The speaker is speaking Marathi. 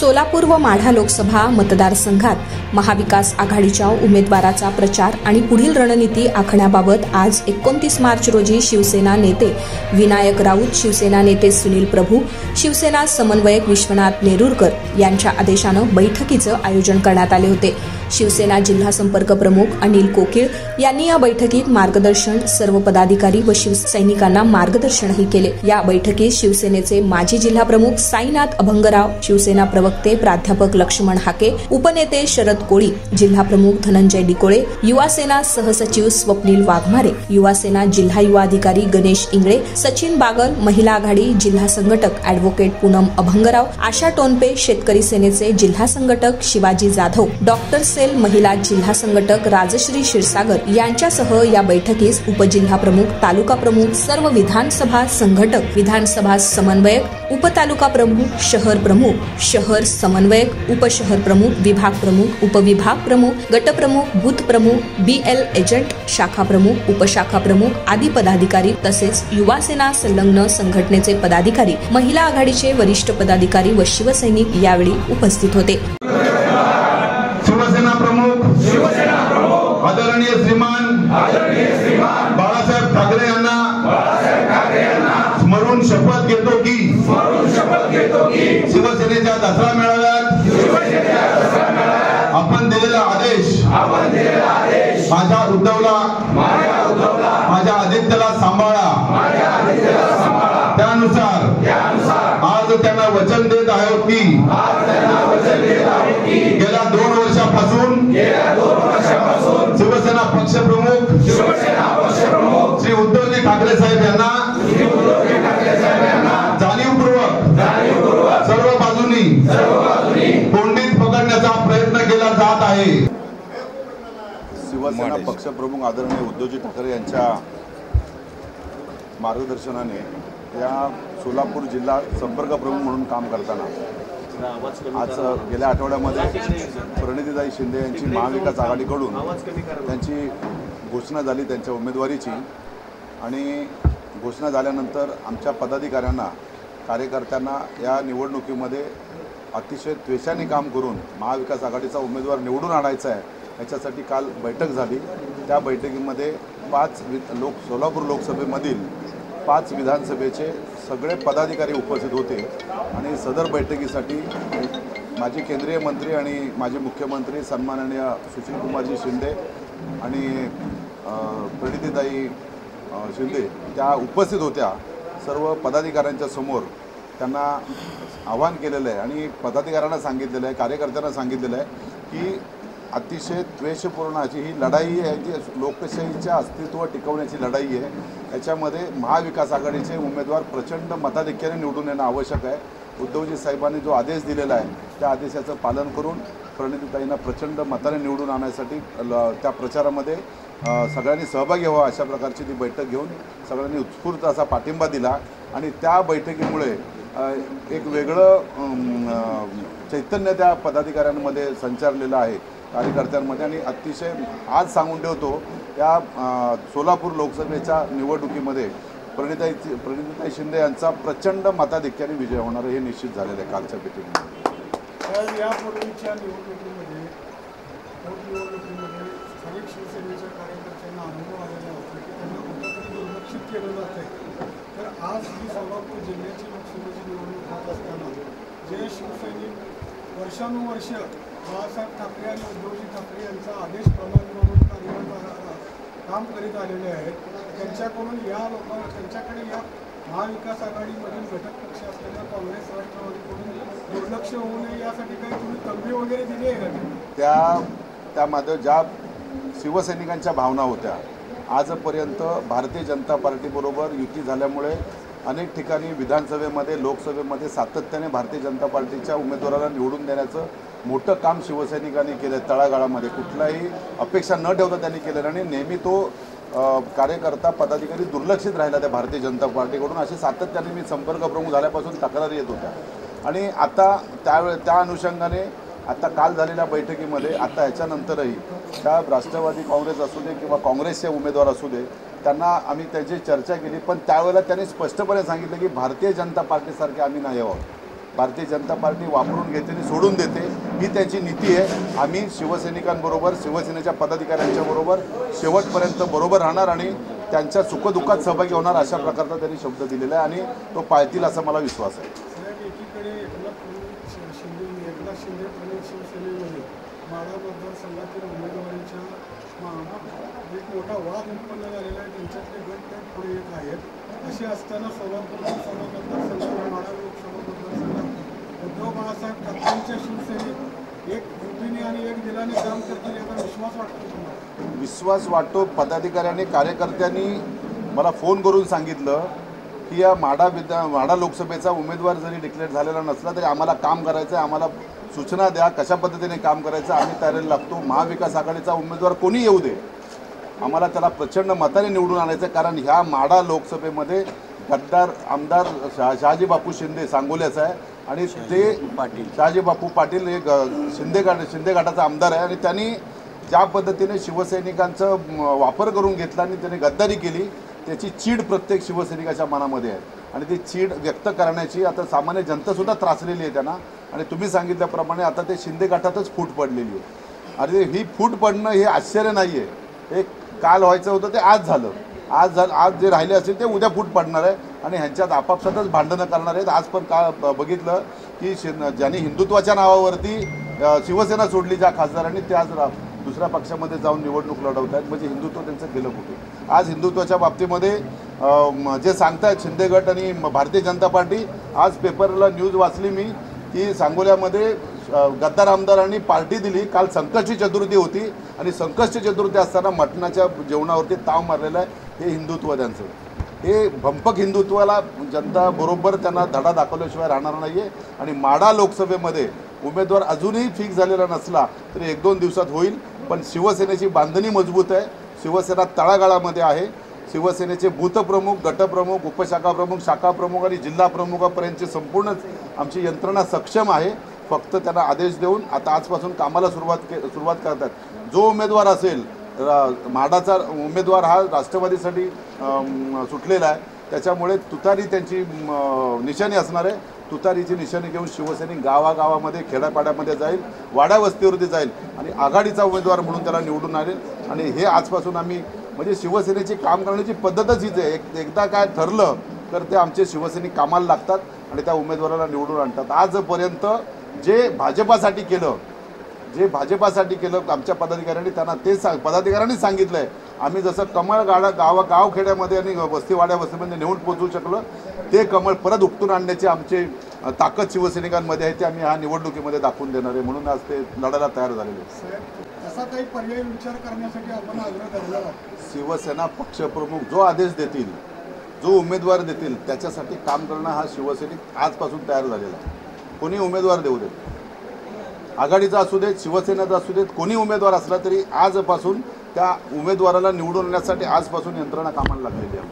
सोलापूर व माढा लोकसभा मतदारसंघात महाविकास आघाडीच्या उमेदवाराचा प्रचार आणि पुढील रणनीती आखण्याबाबत आज 29 मार्च रोजी शिवसेना नेते विनायक राऊत, शिवसेना नेते सुनील प्रभू, शिवसेना समन्वयक विश्वनाथ नेरुरकर यांच्या आदेशानं बैठकीचं आयोजन करण्यात आले होते। शिवसेना जिल्हा संपर्क प्रमुख अनिल कोकिळ यांनी या बैठकीत मार्गदर्शन, सर्व पदाधिकारी व शिवसैनिकांना मार्गदर्शनही केले। या बैठकीत शिवसेनेचे माजी जिल्हा प्रमुख साईनाथ अभंगराव, शिवसेना प्रवक्ते प्राध्यापक लक्ष्मण हाके, उपनेते शरद कोळी, जिल्हा प्रमुख धनंजय डिकोळे, युवा सेना सहसचिव स्वप्नील वाघमारे, युवा सेना जिल्हा युवा अधिकारी गणेश इंगळे, सचिन बागल, महिला आघाडी जिल्हा संघटक अॅडव्होकेट पूनम अभंगराव, आशा टोनपे, शेतकरी सेनेचे जिल्हा संघटक शिवाजी जाधव, डॉक्टर सेल महिला जिल्हा संघटक राजश्री क्षीरसागर यांच्यासह या बैठकीस उपजिल्हा प्रमुख, तालुका प्रमुख, सर्व विधानसभा संघटक, विधानसभा समन्वयक, उपतालुका प्रमुख, शहर प्रमुख, शहर समन्वयक, उपशहर प्रमुख, विभाग प्रमुख, उपविभाग प्रमुख, गट प्रमुख, बूथ प्रमुख, बीएल एजंट, शाखा प्रमुख, उपशाखा प्रमुख आदी पदाधिकारी तसेच युवा सेना संलग्न संघटनेचे पदाधिकारी, महिला आघाडीचे वरिष्ठ पदाधिकारी व शिवसैनिक यावेळी उपस्थित होते। शिवसेना प्रमुख आदरणीय श्रीमान बाळासाहेब ठाकरे यांना स्मरून शपथ घेतो की शिवसेनेच्या दसरा मेळाव्यात आपण दिलेला आदेश माझ्या उद्धवला, माझ्या आदित्यला सांभाळा, त्यानुसार आज त्यांना वचन देत आहोत की गेल्या 2 वर्षापासून शिवसेना पक्षप्रमुख श्री उद्धवजी ठाकरे साहेब यांना जाणीवपूर्वक सर्व बाजूंनी कोंडीत पकडण्याचा प्रयत्न केला जात आहे। शिवसेना पक्षप्रमुख आदरणीय उद्धवजी ठाकरे यांच्या मार्गदर्शनाने या सोलापूर जिल्हा संपर्क प्रमुख म्हणून काम करताना आज गेल्या आठवड्यामध्ये प्रणितीताई शिंदे यांची महाविकास आघाडीकडून त्यांची घोषणा झाली त्यांच्या उमेदवारीची, आणि घोषणा झाल्यानंतर आमच्या पदाधिकाऱ्यांना, कार्यकर्त्यांना या निवडणुकीमध्ये अतिशय त्वेषाने काम करून महाविकास आघाडीचा उमेदवार निवडून आणायचा आहे याच्यासाठी काल बैठक झाली। त्या बैठकीमध्ये सोलापूर लोकसभेमधील 5 विधानसभेचे सगळे पदाधिकारी उपस्थित होते आणि सदर बैठकीसाठी माजी केंद्रीय मंत्री आणि माजी मुख्यमंत्री सन्माननीय सुशीलकुमारजी शिंदे आणि प्रणितीताई शिंदे त्या उपस्थित होत्या। सर्व पदाधिकाऱ्यांच्या समोर त्यांना आवाहन केलेलं आहे आणि पदाधिकाऱ्यांना सांगितलेलं आहे, कार्यकर्त्यांना सांगितलेलं आहे की अतिशय द्वेषपूर्ण अशी ही लढाई आहे, जी लोकशाहीच्या अस्तित्व टिकवण्याची लढाई आहे। याच्यामध्ये महाविकास आघाडीचे उमेदवार प्रचंड मताधिक्याने निवडून येणं आवश्यक आहे। उद्धवजी साहेबांनी जो आदेश दिलेला आहे त्या आदेशाचं पालन करून प्रणितीताईंना प्रचंड मताने निवडून आणण्यासाठी त्या प्रचारामध्ये सगळ्यांनी सहभागी व्हावा अशा प्रकारची ती बैठक घेऊन सगळ्यांनी उत्स्फूर्त असा पाठिंबा दिला आणि त्या बैठकीमुळे एक वेगळं चैतन्य त्या पदाधिकाऱ्यांमध्ये संचारलेलं आहे, कार्यकर्त्यांमध्ये। आणि अतिशय आज सांगून ठेवतो, या सोलापूर लोकसभेच्या निवडणुकीमध्ये प्रणितीताई शिंदे यांचा प्रचंड मताधिक्याने विजय होणार हे निश्चित झालेलं आहे कालच्या बैठकीमध्ये। यापूर्वीच्या निवडणुकीमध्ये स्थानिक शिवसेनेच्या कार्यकर्त्यांना अनुभव आलेला होता की त्यांना कुठंतरी दुर्लक्षित केलं जात आहे। तर आज ही सोलापूर जिल्ह्याची लोकसभेची निवडणूक होत असताना जे शिवसैनिक वर्षानुवर्ष बाळासाहेब ठाकरे आणि उद्धवजी ठाकरे यांचा आदेशप्रमाणे काम करीत आलेले आहेत, त्यांच्याकडून या लोकांना त्यांच्याकडे या महाविकास आघाडीमधील घटक पक्ष असलेल्या काँग्रेस राष्ट्रवादीकडून दुर्लक्ष होऊ नये यासाठी काही तुम्ही तंबी वगैरे दिली आहे का? त्यामध्ये ज्या शिवसैनिकांच्या भावना होत्या, आजपर्यंत भारतीय जनता पार्टीबरोबर युती झाल्यामुळे अनेक ठिकाणी विधानसभेमध्ये, लोकसभेमध्ये सातत्याने भारतीय जनता पार्टीच्या उमेदवाराला निवडून देण्याचं मोठं काम शिवसैनिकांनी केलं। तळागाळामध्ये कुठलाही अपेक्षा न ठेवता त्यांनी केलं आणि नेहमी तो कार्यकर्ता, पदाधिकारी दुर्लक्षित राहिला त्या भारतीय जनता पार्टीकडून, असे सातत्याने मी संपर्क प्रमुख झाल्यापासून तक्रारी येत होत्या। आणि आता त्या अनुषंगाने आता काल झालेल्या बैठकीमध्ये आता ह्याच्यानंतरही त्या राष्ट्रवादी काँग्रेस असू दे किंवा काँग्रेसचे उमेदवार असू दे त्यांना आम्ही त्याची चर्चा केली, पण त्यावेळेला त्यांनी स्पष्टपणे सांगितलं की भारतीय जनता पार्टीसारखे आम्ही नाही आहोत। भारतीय जनता पार्टी वापरून घेते आणि सोडून देते, ही त्याची नीती आहे. आम्ही शिवसैनिकांबरोबर, शिवसेनेच्या पदाधिकाऱ्यांच्याबरोबर शेवटपर्यंत बरोबर राहणार आणि त्यांच्या सुखदुःखात सहभागी होणार, अशा प्रकारचा त्यांनी शब्द दिलेला आहे आणि तो पाळतील असा मला विश्वास आहे. एकीकडे एकनाथ शिंदे प्रणित शिवसेनेमध्ये माढा मतदारसंघातील उमेदवारांच्या एक मोठा वाद उत्पन्न झालेला आहे. त्यांच्यातले गट पुढे येत आहेत. असे असताना सोलापूर लोकसभा मतदारसंघात, माढा लोकसभा मतदारसंघात उद्धव बाळासाहेब ठाकरेंच्या शिवसेनेत एक युतीने आणि एक दिलाने काम करतील याचा विश्वास वाटतो तुम्हाला? विश्वास वाटतो. पदाधिकाऱ्यांनी, कार्यकर्त्यांनी मला फोन करून सांगितलं की या माढा लोकसभेचा उमेदवार जरी डिक्लेअर झालेला नसला तरी आम्हाला काम करायचं आहे, आम्हाला सूचना द्या कशा पद्धतीने काम करायचं, आम्ही तयारीला लागतो. महाविकास आघाडीचा उमेदवार कोणी येऊ दे, आम्हाला त्याला प्रचंड मताने निवडून आणायचं आहे. कारण ह्या माढा लोकसभेमध्ये गद्दार आमदार शहाजी बापू शिंदे सांगोल्याचा आहे आणि ते शहाजी बापू पाटील हे शिंदे गटाचा आमदार आहे आणि त्यांनी ज्या पद्धतीने शिवसैनिकांचा वापर करून घेतला आणि त्याने गद्दारी केली, त्याची चीड प्रत्येक शिवसैनिकाच्या मनामध्ये आहे आणि ती चीड व्यक्त करण्याची आता सामान्य जनतासुद्धा त्रासलेली आहे त्यांना. आणि तुम्ही सांगितल्याप्रमाणे आता ते शिंदे गटातच फूट पडलेली आहे. आणि ही फूट पडणं हे आश्चर्य नाही आहे. हे काल व्हायचं होतं ते आज झालं. आज जे राहिले असेल ते उद्या फूट पडणार आहे आणि ह्यांच्यात आपापसातच भांडणं करणार आहेत. आज पण बघितलं की ज्यांनी हिंदुत्वाच्या नावावरती शिवसेना सोडली ज्या खासदारांनी, ते आज दुसऱ्या पक्षामध्ये जाऊन निवडणूक लढवत आहेत. म्हणजे हिंदुत्व त्यांचं गेलं कुठे? आज हिंदुत्वाच्या बाबतीमध्ये जे सांगतायत शिंदे गट आणि भारतीय जनता पार्टी, आज पेपरला न्यूज वाचली मी की सांगोल्यामध्ये गद्दार आमदारांनी पार्टी दिली. काल संकष्टी चतुर्थी होती आणि संकष्टी चतुर्थी असताना मटणाच्या जेवणावरती ताव मारलेला आहे. हे हिंदुत्व त्यांचं, हे भंपक हिंदुत्वाला जनता बरोबर त्यांना धडा दाखवल्याशिवाय राहणार नाही आहे. आणि माढा लोकसभेमध्ये उमेदवार अजूनही फिक्स झालेला नसला तरी 1-2 दिवसात होईल. पण शिवसेनेची बांधणी मजबूत आहे. शिवसेना तळागाळामध्ये आहे. शिवसेनेचे बूथप्रमुख, गटप्रमुख, उपशाखा प्रमुख, शाखा प्रमुख आणि जिल्हा प्रमुखापर्यंतची संपूर्ण आमची यंत्रणा सक्षम आहे. फक्त त्यांना आदेश देऊन आता आजपासून कामाला सुरुवात करतात. जो उमेदवार असेल, माढाचा उमेदवार हा राष्ट्रवादीसाठी सुटलेला आहे, त्याच्यामुळे तुतारी त्यांची निशाणी असणार आहे. तुतारीची निशाणी घेऊन शिवसैनिक गावागावामध्ये, खेड्यापाड्यामध्ये जाईल, वाड्या वस्तीवरती जाईल आणि आघाडीचा उमेदवार म्हणून त्याला निवडून आणेल. आणि हे आजपासून आम्ही, म्हणजे शिवसेनेची काम करण्याची पद्धतच हीच आहे. एकदा काय ठरलं तर ते आमचे शिवसैनिक कामाला लागतात आणि त्या उमेदवाराला निवडून आणतात. आजपर्यंत जे भाजपासाठी केलं आमच्या पदाधिकाऱ्यांनी, त्यांना ते पदाधिकाऱ्यांनी सांगितलं आहे. आम्ही जसं कमळ गावखेड्यामध्ये आणि वस्तीवाड्या वस्तीमध्ये नेऊन पोचवू शकलो, ते कमळ परत उपटून आणण्याची आमची ताकद शिवसैनिकांमध्ये आहे. ते आम्ही ह्या निवडणुकीमध्ये दाखवून देणार आहे. म्हणून आज ते लढायला तयार झालेले. असा काही पर्याय विचार करण्यासाठी आपण आग्रह धरला. शिवसेना पक्षप्रमुख जो आदेश देतील, जो उमेदवार देतील, त्याच्यासाठी काम करणं हा शिवसैनिक आजपासून तयार झालेला आहे. कोणी उमेदवार देऊ देत, आघाडीचा असू देत, शिवसेनेचा असू देत, कोणी उमेदवार असला तरी आजपासून त्या उमेदवाराला निवडून आणण्यासाठी आजपासून यंत्रणा कामाला लागलेली आहे.